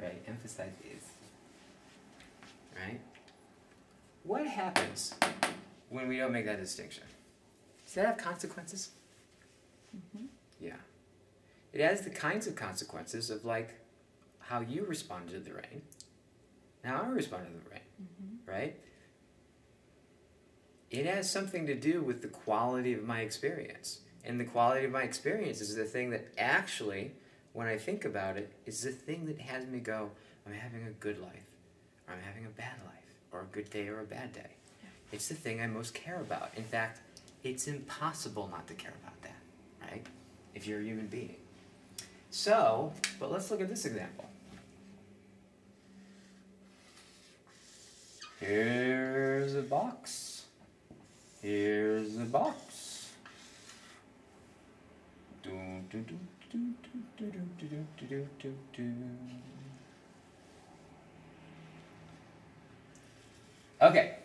right? Emphasize is. Right? What happens when we don't make that distinction? Does that have consequences? Mm-hmm. Yeah. It has the kinds of consequences of like how you respond to the rain and how I respond to the rain, Mm-hmm. right? It has something to do with the quality of my experience. And the quality of my experience is the thing that actually, when I think about it, is the thing that has me go, I'm having a good life, or I'm having a bad life, or a good day or a bad day. Yeah. It's the thing I most care about. In fact, it's impossible not to care about that, right? If you're a human being. So, but let's look at this example. Here's a box. Here's a box. Do, do, do, do, do, do, do, do, do, do, do. Okay.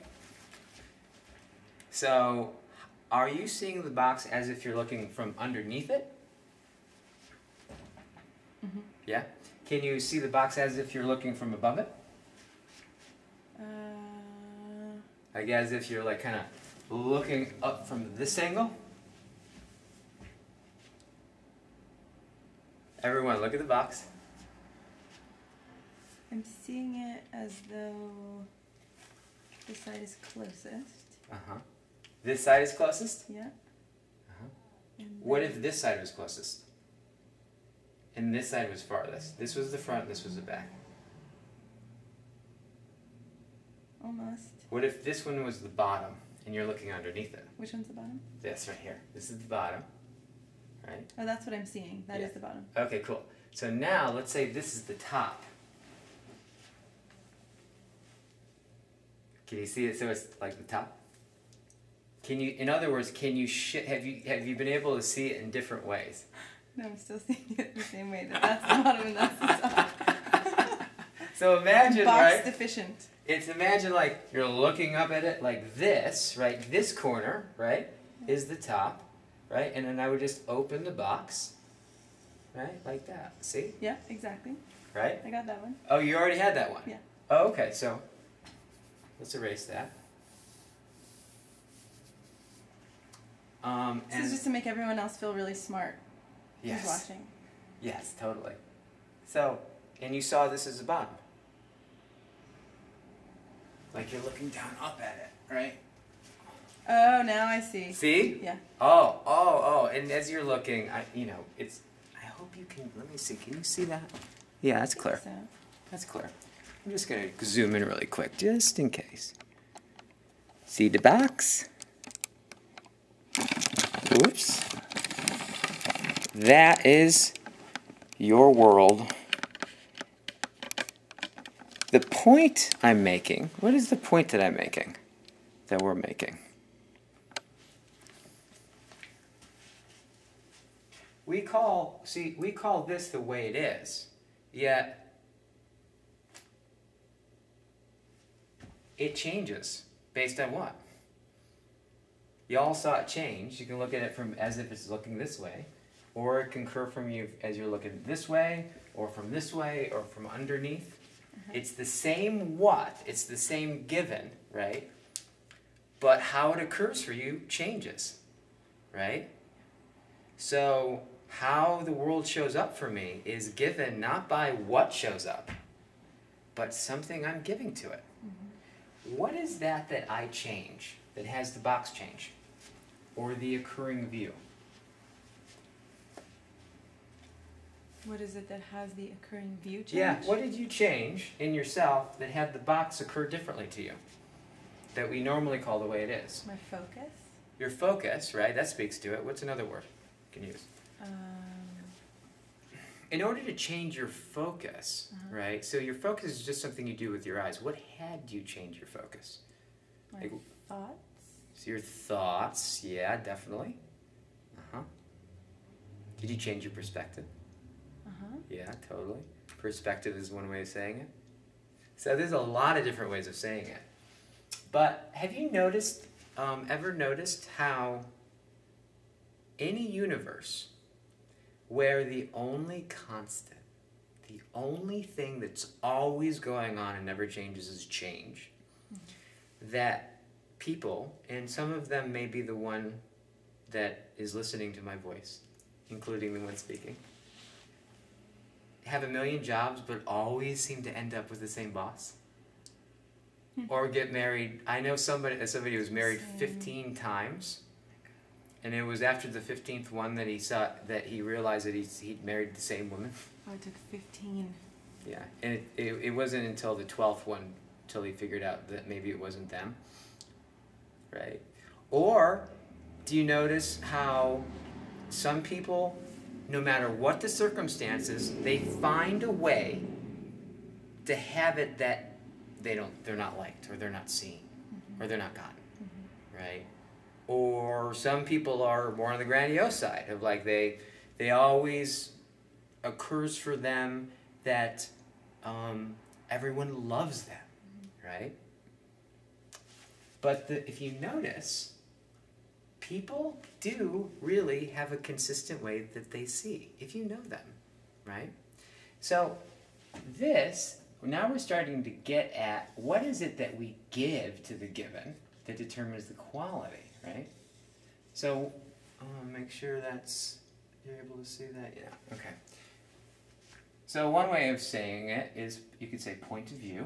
So, are you seeing the box as if you're looking from underneath it? Mm-hmm. Yeah? Can you see the box as if you're looking from above it? Like as if you're like kind of looking up from this angle? Everyone, look at the box. I'm seeing it as though this side is closest. Uh-huh. This side is closest? Yeah. Uh-huh. What if this side was closest? And this side was farthest? This was the front, this was the back. Almost. What if this one was the bottom and you're looking underneath it? Which one's the bottom? This right here. This is the bottom, right? Oh, that's what I'm seeing. That Yeah. is the bottom. Okay, cool. So now let's say this is the top. Can you see it? So it's like the top. Can you, in other words, can you have you been able to see it in different ways? No, I'm still seeing it the same way. That's the bottom and that's the top. So imagine, Box right? deficient. It's imagine like you're looking up at it like this, right? This corner, right, is the top, right? And then I would just open the box, right, like that. See? Yeah, exactly. Right? I got that one. Oh, you already had that one? Yeah. Oh, okay. So let's erase that. This is just to make everyone else feel really smart who's yes. watching. Yes, totally. So, and you saw this as the bottom. Like you're looking down up at it, right? Oh, now I see. See? Yeah. Oh. And as you're looking, I hope you can, let me see, can you see that? Yeah, that's clear. So. That's clear. I'm just going to zoom in really quick, just in case. See the box? Oops. That is your world. The point I'm making, what is the point that I'm making, that we're making? We call this the way it is, yet it changes based on what? You all saw it change. You can look at it from as if it's looking this way, or it can occur from you as you're looking this way, or from this way, or from underneath. It's the same what? It's the same given, right? But how it occurs for you changes, right? So how the world shows up for me is given not by what shows up, but something I'm giving to it. Mm-hmm. What is that I change, that has the box change, or the occurring view? What is it that has the occurring view change? Yeah, what did you change in yourself that had the box occur differently to you? That we normally call the way it is. My focus. Your focus, right? That speaks to it. What's another word you can use? In order to change your focus, right? So your focus is just something you do with your eyes. What had you change your focus? My thoughts. So your thoughts, yeah, definitely. Did you change your perspective? Yeah, totally. Perspective is one way of saying it. So there's a lot of different ways of saying it. But have you noticed, ever noticed how in a universe where the only constant the only thing that's always going on and never changes is change. That people, and some of them may be the one that is listening to my voice, including the one speaking, have a million jobs but always seem to end up with the same boss. Or get married. I know somebody who was married 15 times, and it was after the 15th one that he realized that he'd married the same woman. Oh, it took 15. Yeah, and it wasn't until the 12th one till he figured out that maybe it wasn't them. Right? Or do you notice how some people, no matter what the circumstances, they find a way to have it that they're not liked, or they're not seen, or they're not gotten, right? Or some people are more on the grandiose side of like they always occurs for them that everyone loves them, right? But if you notice, people do really have a consistent way that they see, if you know them, right? So now we're starting to get at what is it that we give to the given that determines the quality, right? So make sure you're able to see that. Yeah, okay. So one way of saying it is you could say point of view.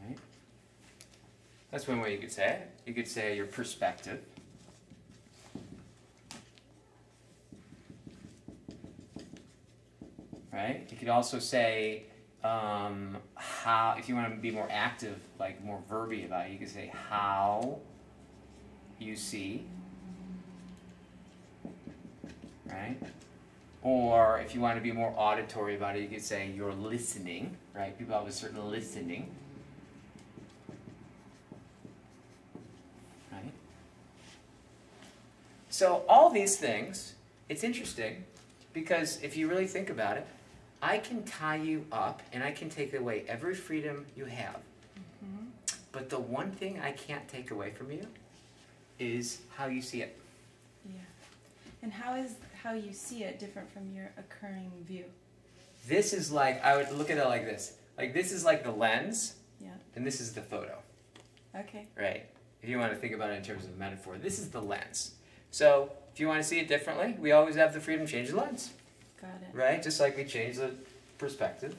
Right? That's one way you could say it. You could say your perspective. Right? You could also say how, if you want to be more active, like more verby about it, you could say how you see, right? Or if you want to be more auditory about it, you could say you're listening, right? People have a certain listening, right? So all these things, it's interesting because if you really think about it, I can tie you up and I can take away every freedom you have. But the one thing I can't take away from you is how you see it. Yeah. And how is how you see it different from your occurring view? This is like, I would look at it like this. Like this is like the lens, Yeah. and this is the photo. Okay. Right? If you want to think about it in terms of metaphor, this is the lens. So if you want to see it differently, we always have the freedom to change the lens. Got it. Right? Just like we change the perspective.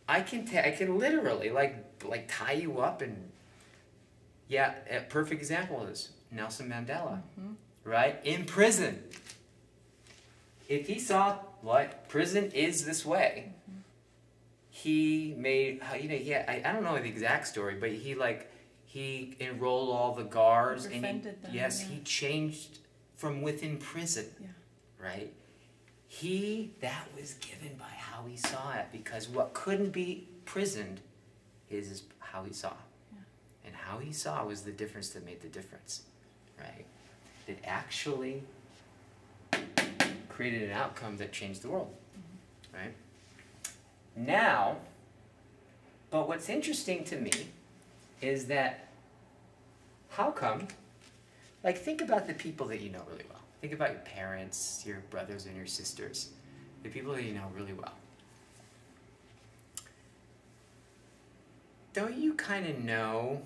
I can literally like tie you up and yeah, a perfect example is Nelson Mandela. Right? In prison. If he saw what prison is this way, he made, I don't know the exact story, but he enrolled all the guards and he changed from within prison. Yeah. Right? That was given by how he saw it, because what couldn't be prisoned is how he saw. Yeah. And how he saw was the difference that made the difference, right? That actually created an outcome that changed the world, right? Now, but what's interesting to me is that how come, like think about the people that you know really well. Think about your parents, your brothers and your sisters, the people that you know really well. Don't you kind of know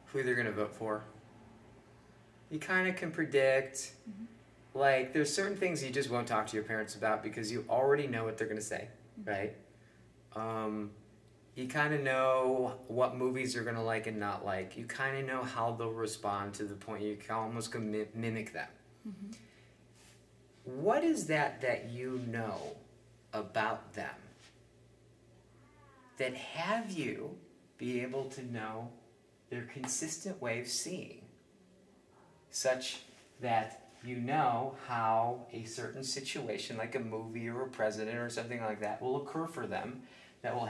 who they're going to vote for? You kind of can predict. Like, there's certain things you just won't talk to your parents about because you already know what they're going to say, right? You kind of know what movies they're going to like and not like. You kind of know how they'll respond to the point you can almost mimic them. What is that you know about them that have you be able to know their consistent way of seeing, such that you know how a certain situation, like a movie or a president or something like that, will occur for them, that will